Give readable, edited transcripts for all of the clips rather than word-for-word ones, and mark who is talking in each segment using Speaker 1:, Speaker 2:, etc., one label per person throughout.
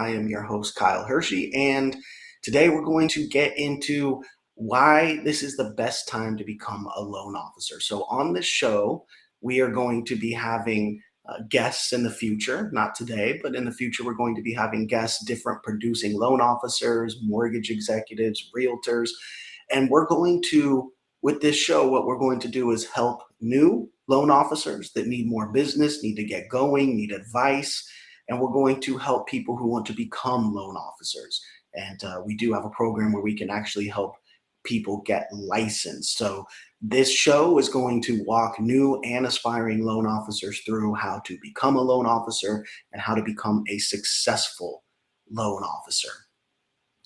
Speaker 1: I am your host, Kyle Hershey, and today we're going to get into why this is the best time to become a loan officer. So, on this show, we are going to be having guests in the future, not today, but in the future, we're going to be having guests, different producing loan officers, mortgage executives, realtors, and we're going to, with this show, what we're going to do is help new loan officers that need more business, need to get going, need advice, and we're going to help people who want to become loan officers. And we do have a program where we can actually help people get licensed. So this show is going to walk new and aspiring loan officers through how to become a loan officer and how to become a successful loan officer.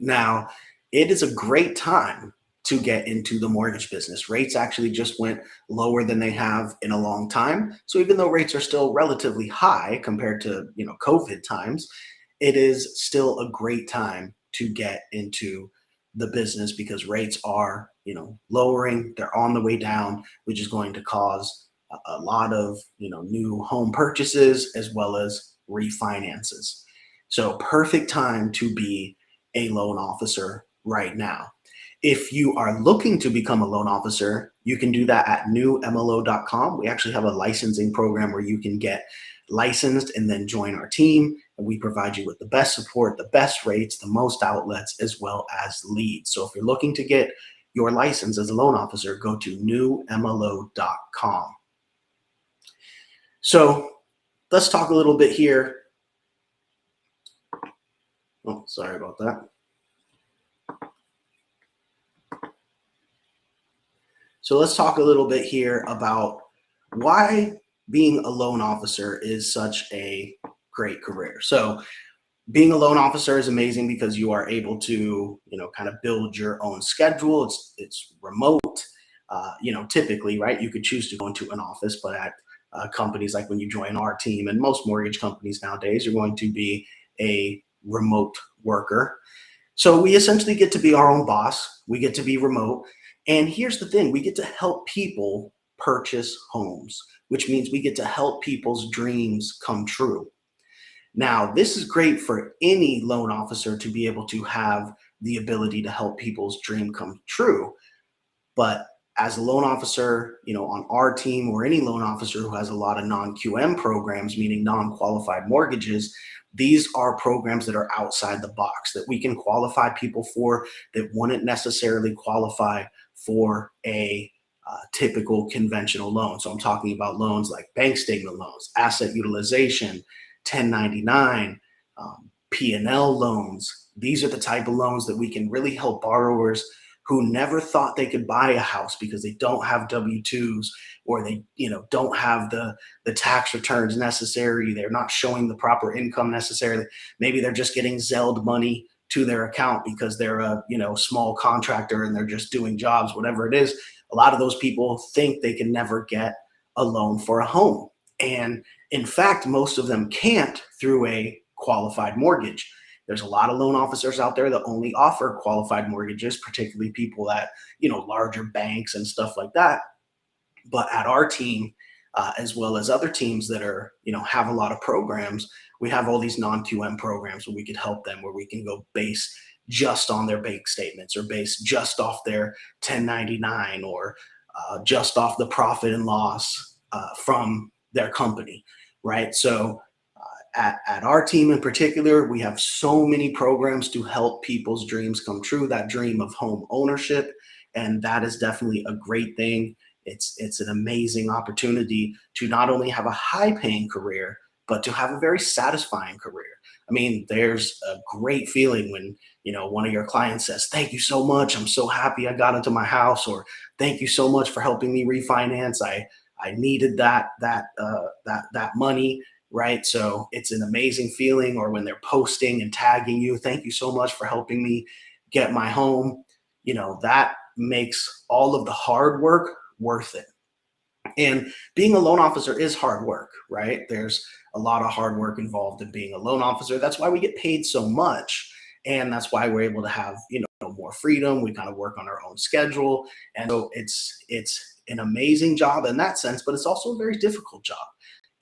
Speaker 1: Now, it is a great time to get into the mortgage business. Rates actually just went lower than they have in a long time. So even though rates are still relatively high compared to, COVID times, it is still a great time to get into the business because rates are, lowering, they're on the way down, which is going to cause a lot of, new home purchases as well as refinances. So perfect time to be a loan officer right now. If you are looking to become a loan officer, you can do that at newmlo.com. We actually have a licensing program where you can get licensed and then join our team. And we provide you with the best support, the best rates, the most outlets, as well as leads. So if you're looking to get your license as a loan officer, go to newmlo.com. So let's talk a little bit here. Oh, sorry about that. So let's talk a little bit here about why being a loan officer is such a great career. So being a loan officer is amazing because you are able to, kind of build your own schedule. It's remote. Typically, right? You could choose to go into an office, but at companies like when you join our team and most mortgage companies nowadays, you're going to be a remote worker. So we essentially get to be our own boss. We get to be remote. And here's the thing, we get to help people purchase homes, which means we get to help people's dreams come true. Now, this is great for any loan officer to be able to have the ability to help people's dream come true. But as a loan officer, on our team or any loan officer who has a lot of non-QM programs, meaning non-qualified mortgages, these are programs that are outside the box that we can qualify people for that wouldn't necessarily qualify for a typical conventional loan. So I'm talking about loans like bank statement loans, asset utilization, 1099, P&L loans. These are the type of loans that we can really help borrowers who never thought they could buy a house because they don't have W-2s or they, don't have the tax returns necessary. They're not showing the proper income necessarily. Maybe they're just getting Zelled money to their account because they're a, small contractor and they're just doing jobs, whatever it is. A lot of those people think they can never get a loan for a home. And in fact, most of them can't through a qualified mortgage. There's a lot of loan officers out there that only offer qualified mortgages, particularly people at, larger banks and stuff like that. But at our team, as well as other teams that are, have a lot of programs, we have all these non-QM programs where we could help them, where we can go base just on their bank statements or base just off their 1099 or just off the profit and loss from their company, right? So at our team in particular, we have so many programs to help people's dreams come true, that dream of home ownership. And that is definitely a great thing. It's an amazing opportunity to not only have a high paying career, but to have a very satisfying career. I mean, there's a great feeling when, one of your clients says, "Thank you so much. I'm so happy I got into my house," or "Thank you so much for helping me refinance. I needed that money." Right? So it's an amazing feeling. Or when they're posting and tagging you, "Thank you so much for helping me get my home." That makes all of the hard work worth it. And being a loan officer is hard work, right? There's a lot of hard work involved in being a loan officer. That's why we get paid so much. And that's why we're able to have, more freedom. We kind of work on our own schedule. And so it's an amazing job in that sense, but it's also a very difficult job.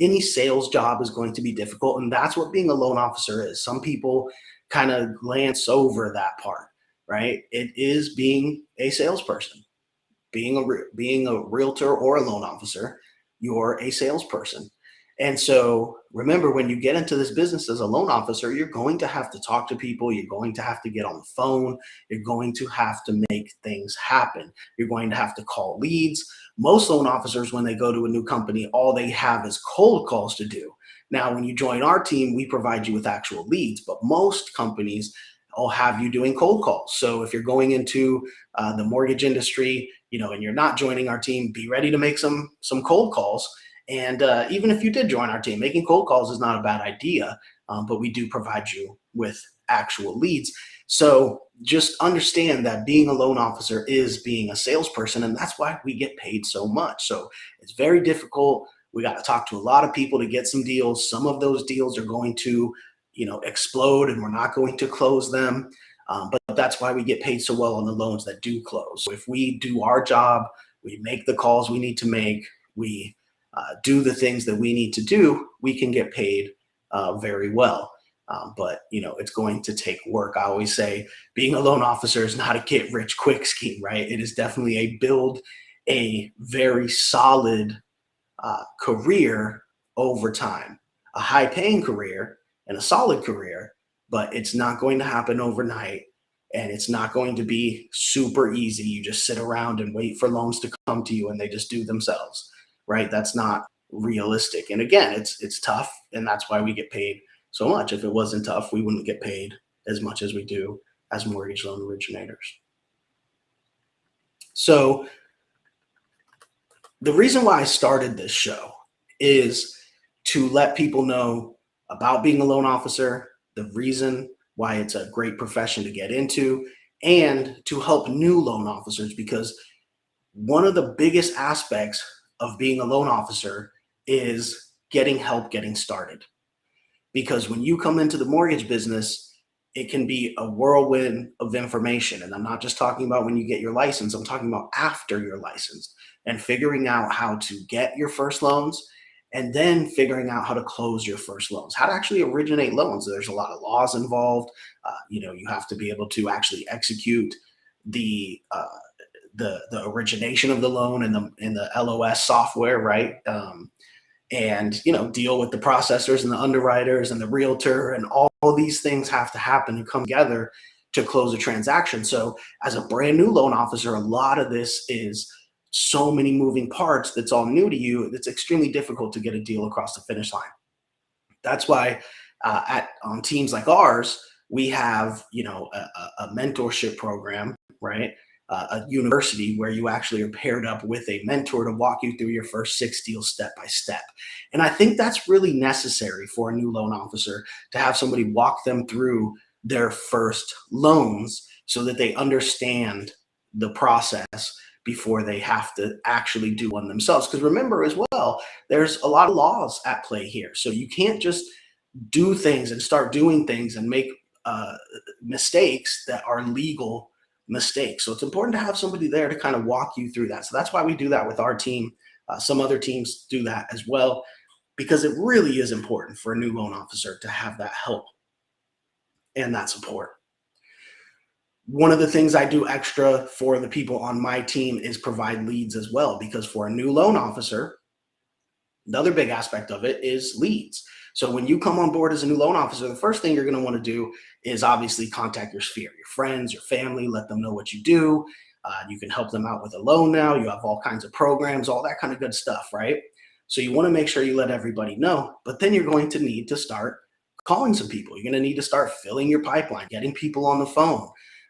Speaker 1: any sales job is going to be difficult. And that's what being a loan officer is. Some people kind of glance over that part, right? It is being a salesperson, being a realtor or a loan officer. You're a salesperson. And so remember, when you get into this business as a loan officer, you're going to have to talk to people. You're going to have to get on the phone. You're going to have to make things happen. You're going to have to call leads. Most loan officers, when they go to a new company, all they have is cold calls to do. Now, when you join our team, we provide you with actual leads, but most companies will have you doing cold calls. So if you're going into the mortgage industry, and you're not joining our team, be ready to make some cold calls. And even if you did join our team, making cold calls is not a bad idea, but we do provide you with actual leads. So just understand that being a loan officer is being a salesperson, and that's why we get paid so much. So it's very difficult. We got to talk to a lot of people to get some deals. Some of those deals are going to, explode, and we're not going to close them. But that's why we get paid so well on the loans that do close. So if we do our job, we make the calls we need to make, we do the things that we need to do, we can get paid very well. But it's going to take work. I always say being a loan officer is not a get rich quick scheme, right? It is definitely a very solid career over time, a high paying career and a solid career, but it's not going to happen overnight, and it's not going to be super easy. You just sit around and wait for loans to come to you and they just do themselves, right? That's not realistic. And again, it's tough, and that's why we get paid so much. If it wasn't tough, we wouldn't get paid as much as we do as mortgage loan originators. So the reason why I started this show is to let people know about being a loan officer, the reason why it's a great profession to get into, and to help new loan officers, because one of the biggest aspects of being a loan officer is getting help getting started. Because when you come into the mortgage business, it can be a whirlwind of information. And I'm not just talking about when you get your license, I'm talking about after your license and figuring out how to get your first loans, and then figuring out how to close your first loans, how to actually originate loans. There's a lot of laws involved. You have to be able to actually execute the origination of the loan in the LOS software, right? And deal with the processors and the underwriters and the realtor, and all these things have to happen and come together to close a transaction. So as a brand new loan officer, a lot of this is so many moving parts that's all new to you. It's extremely difficult to get a deal across the finish line. That's why on teams like ours, we have a mentorship program, right? A university where you actually are paired up with a mentor to walk you through your first 6 deals step by step. And I think that's really necessary for a new loan officer, to have somebody walk them through their first loans so that they understand the process before they have to actually do one themselves. Because remember as well, there's a lot of laws at play here. So you can't just do things and start doing things and make mistakes that are legal mistakes. So it's important to have somebody there to kind of walk you through that. So that's why we do that with our team. Some other teams do that as well, because it really is important for a new loan officer to have that help and that support. One of the things I do extra for the people on my team is provide leads as well, because for a new loan officer, another big aspect of it is leads. So when you come on board as a new loan officer, the first thing you're going to want to do is obviously contact your sphere, your friends, your family, let them know what you do. You can help them out with a loan now. You have all kinds of programs, all that kind of good stuff, right? So you want to make sure you let everybody know, but then you're going to need to start calling some people. You're going to need to start filling your pipeline, getting people on the phone,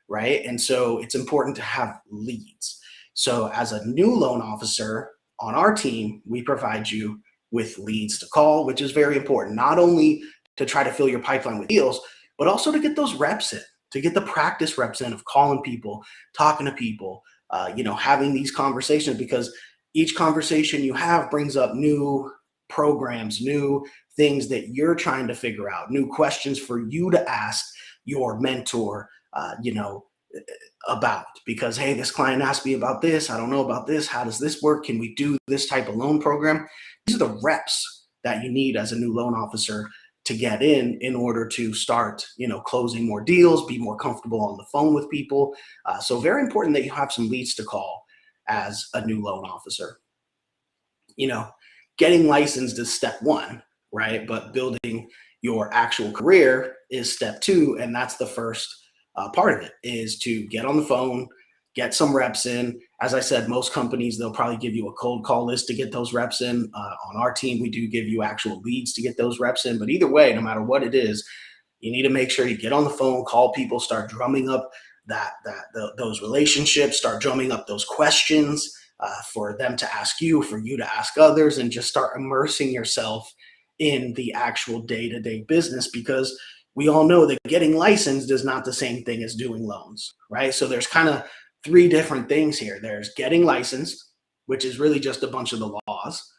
Speaker 1: right? And so it's important to have leads. So as a new loan officer on our team, we provide you with leads to call, which is very important, not only to try to fill your pipeline with deals, but also to get those reps in, to get the practice reps in of calling people, talking to people, having these conversations, because each conversation you have brings up new programs, new things that you're trying to figure out, new questions for you to ask your mentor, about, because, hey, this client asked me about this. I don't know about this. How does this work? Can we do this type of loan program? These are the reps that you need as a new loan officer to get in order to start, closing more deals, be more comfortable on the phone with people. So very important that you have some leads to call as a new loan officer. you know, Getting licensed is step one, right? But building your actual career is step two. And that's the first part of it, is to get on the phone, get some reps in. As I said, most companies, they'll probably give you a cold call list to get those reps in. On our team, we do give you actual leads to get those reps in. But either way, no matter what it is, you need to make sure you get on the phone, call people, start drumming up those relationships, start drumming up those questions for them to ask you, for you to ask others, and just start immersing yourself in the actual day-to-day business, because we all know that getting licensed is not the same thing as doing loans, right? So there's kind of three different things here. There's getting licensed, which is really just a bunch of the laws.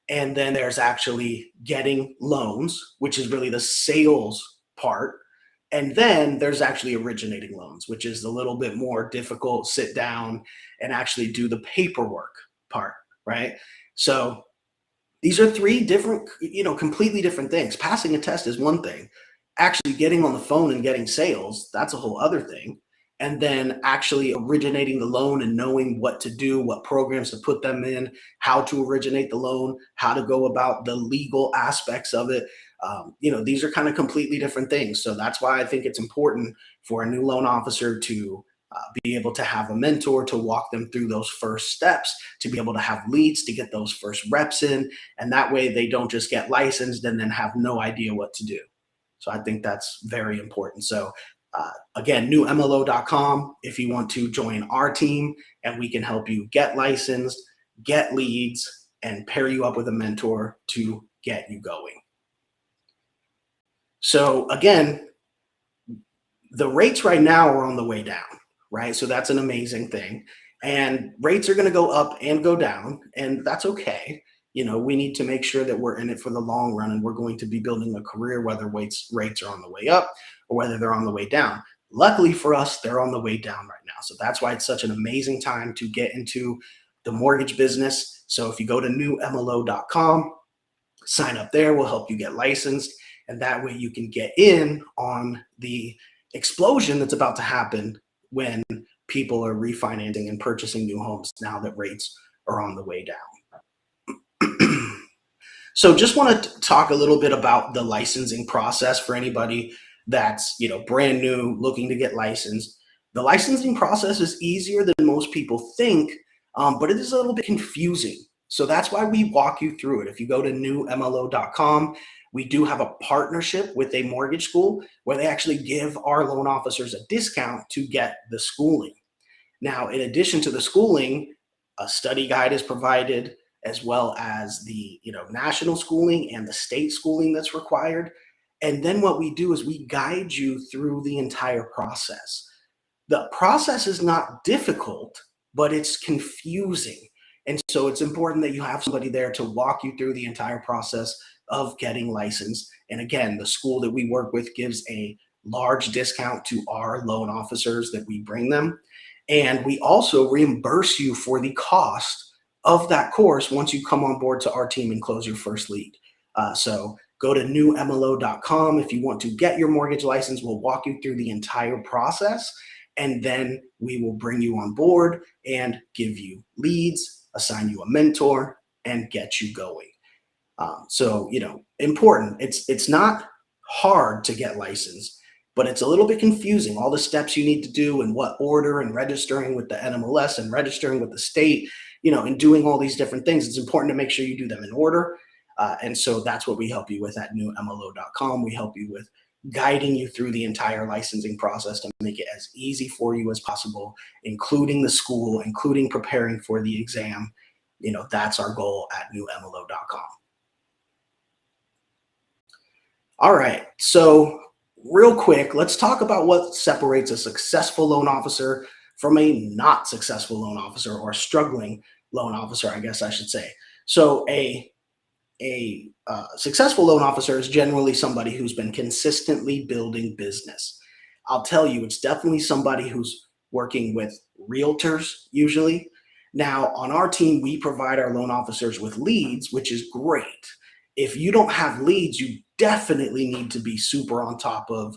Speaker 1: And then there's actually getting loans, which is really the sales part. And then there's actually originating loans, which is a little bit more difficult, sit down and actually do the paperwork part, right? So these are three different, completely different things. Passing a test is one thing. Actually getting on the phone and getting sales, that's a whole other thing. And then actually originating the loan and knowing what to do, what programs to put them in, how to originate the loan, how to go about the legal aspects of it. These are kind of completely different things. So that's why I think it's important for a new loan officer to be able to have a mentor to walk them through those first steps, to be able to have leads, to get those first reps in. And that way they don't just get licensed and then have no idea what to do. So I think that's very important. So again, newmlo.com if you want to join our team, and we can help you get licensed, get leads, and pair you up with a mentor to get you going. So again, the rates right now are on the way down, right? So that's an amazing thing. And rates are going to go up and go down, and that's okay. We need to make sure that we're in it for the long run, and we're going to be building a career whether rates are on the way up or whether they're on the way down. Luckily for us, they're on the way down right now. So that's why it's such an amazing time to get into the mortgage business. So if you go to newmlo.com, sign up there, we'll help you get licensed. And that way you can get in on the explosion that's about to happen when people are refinancing and purchasing new homes now that rates are on the way down. So just want to talk a little bit about the licensing process for anybody that's brand new, looking to get licensed. The licensing process is easier than most people think, but it is a little bit confusing. So that's why we walk you through it. If you go to newmlo.com, we do have a partnership with a mortgage school where they actually give our loan officers a discount to get the schooling. Now, in addition to the schooling, a study guide is provided, as well as the national schooling and the state schooling that's required. And then what we do is we guide you through the entire process. The process is not difficult, but it's confusing. And so it's important that you have somebody there to walk you through the entire process of getting licensed. And again, the school that we work with gives a large discount to our loan officers that we bring them. And we also reimburse you for the cost of that course once you come on board to our team and close your first lead. So go to newmlo.com if you want to get your mortgage license. We'll walk you through the entire process, and then we will bring you on board and give you leads, assign you a mentor, and get you going. Important. It's not hard to get licensed, but it's a little bit confusing. All the steps you need to do, and what order, and registering with the NMLS and registering with the state, and doing all these different things. It's important to make sure you do them in order. And so that's what we help you with at newmlo.com. We help you with guiding you through the entire licensing process to make it as easy for you as possible, including the school, including preparing for the exam. That's our goal at newmlo.com. All right. So real quick, let's talk about what separates a successful loan officer from a not successful loan officer, or struggling loan officer, I guess I should say. So a successful loan officer is generally somebody who's been consistently building business. I'll tell you, it's definitely somebody who's working with realtors usually. Now, on our team, we provide our loan officers with leads, which is great. if you don't have leads, you definitely need to be super on top of,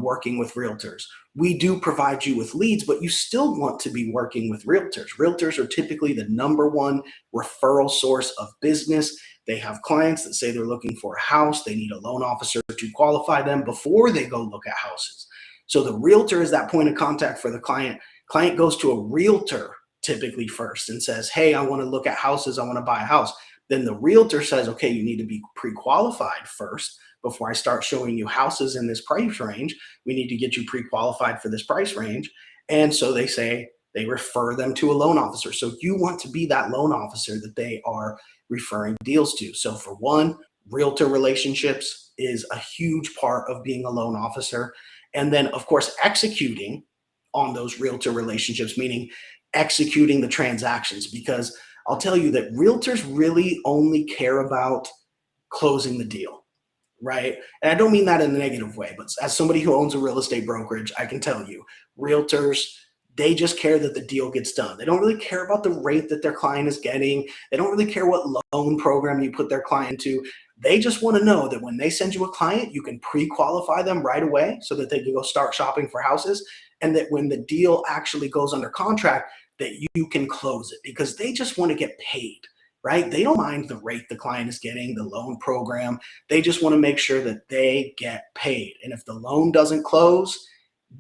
Speaker 1: working with realtors. We do provide you with leads, but you still want to be working with realtors. Realtors are typically the number one referral source of business. They have clients that say they're looking for a house. They need a loan officer to qualify them before they go look at houses. So the realtor is that point of contact for the client. Client goes to a realtor typically first and says, hey, I want to look at houses. I want to buy a house. Then the realtor says, okay, you need to be pre-qualified first before I start showing you houses in this price range. We need to get you pre-qualified for this price range. And so they say they refer them to a loan officer. So you want to be that loan officer that they are referring deals to. So for one, realtor relationships is a huge part of being a loan officer. And then, of course, executing on those realtor relationships, meaning executing the transactions, because I'll tell you that realtors really only care about closing the deal, right? And I don't mean that in a negative way, but as somebody who owns a real estate brokerage, I can tell you, realtors, they just care that the deal gets done. They don't really care about the rate that their client is getting. They don't really care what loan program you put their client to. They just want to know that when they send you a client, you can pre-qualify them right away so that they can go start shopping for houses. And that when the deal actually goes under contract, that you can close it, because they just want to get paid, right? They don't mind the rate the client is getting, the loan program. They just want to make sure that they get paid. And if the loan doesn't close,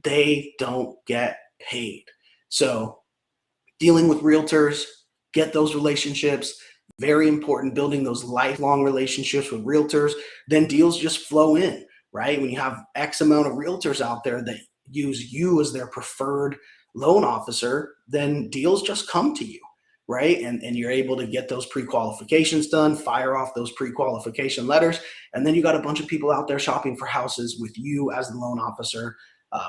Speaker 1: they don't get paid. So dealing with realtors, get those relationships, very important, building those lifelong relationships with realtors, then deals just flow in, right? When you have X amount of realtors out there that use you as their preferred loan officer, then deals just come to you, right? And you're able to get those pre-qualifications done, fire off those pre-qualification letters, and then you got a bunch of people out there shopping for houses with you as the loan officer,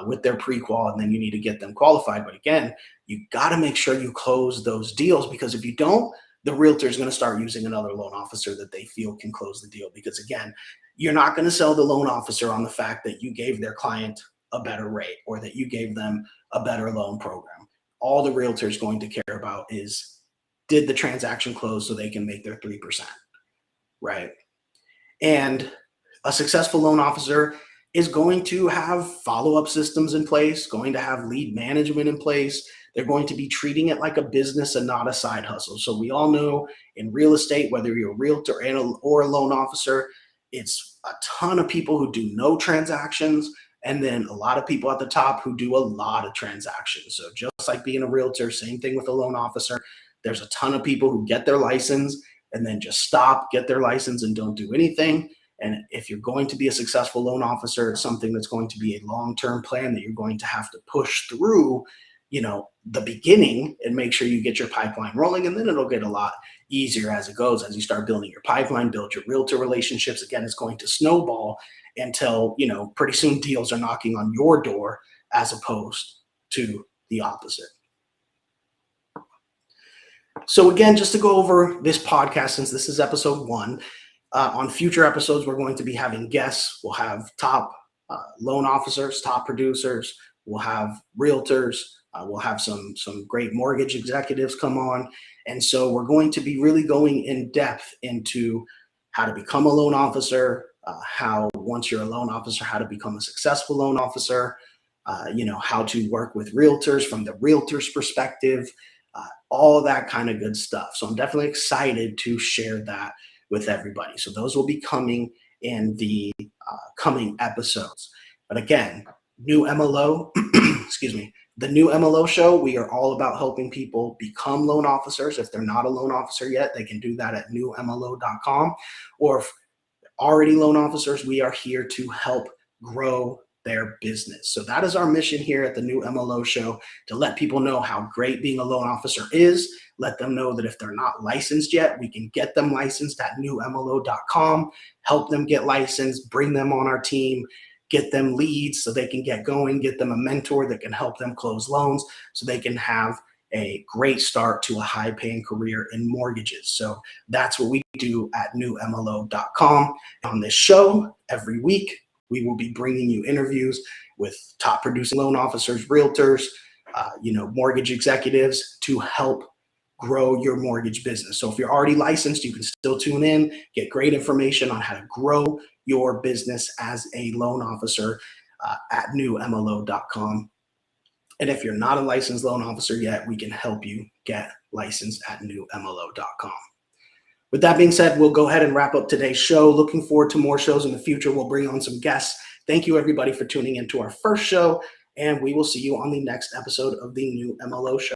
Speaker 1: with their pre-qual, and then you need to get them qualified. But again, you got to make sure you close those deals, because if you don't, the realtor is going to start using another loan officer that they feel can close the deal. Because again, you're not going to sell the loan officer on the fact that you gave their client a better rate or that you gave them a better loan program. All the realtor is going to care about is, did the transaction close so they can make their 3%, right? And a successful loan officer is going to have follow-up systems in place, going to have lead management in place. They're going to be treating it like a business and not a side hustle. So we all know in real estate, whether you're a realtor or a loan officer, it's a ton of people who do no transactions, and then a lot of people at the top who do a lot of transactions. So just like being a realtor, same thing with a loan officer. There's a ton of people who get their license and then just stop, get their license, and don't do anything. And if you're going to be a successful loan officer, it's something that's going to be a long-term plan that you're going to have to push through, the beginning, and make sure you get your pipeline rolling. And then it'll get a lot easier as it goes. As you start building your pipeline, build your realtor relationships, again, it's going to snowball until, pretty soon deals are knocking on your door as opposed to the opposite. So again, just to go over this podcast, since this is episode 1, on future episodes, we're going to be having guests. We'll have top loan officers, top producers. We'll have realtors. We'll have some great mortgage executives come on. And so we're going to be really going in depth into how to become a loan officer, how once you're a loan officer, how to become a successful loan officer, how to work with realtors from the realtor's perspective, all that kind of good stuff. So I'm definitely excited to share that with everybody. So those will be coming in the coming episodes. But again, new MLO, excuse me, the new MLO show, we are all about helping people become loan officers. If they're not a loan officer yet, they can do that at newmlo.com. Or if already loan officers, we are here to help grow their business. So that is our mission here at the new MLO show, to let people know how great being a loan officer is. Let them know that if they're not licensed yet, we can get them licensed at newmlo.com, help them get licensed, bring them on our team, get them leads so they can get going, get them a mentor that can help them close loans so they can have a great start to a high-paying career in mortgages. So that's what we do at newmlo.com. On this show, every week, we will be bringing you interviews with top producing loan officers, realtors, mortgage executives, to help grow your mortgage business. So if you're already licensed, you can still tune in, get great information on how to grow your business as a loan officer at newmlo.com. And if you're not a licensed loan officer yet, we can help you get licensed at newmlo.com. With that being said, we'll go ahead and wrap up today's show. Looking forward to more shows in the future. We'll bring on some guests. Thank you, everybody, for tuning into our first show, and we will see you on the next episode of the New MLO Show.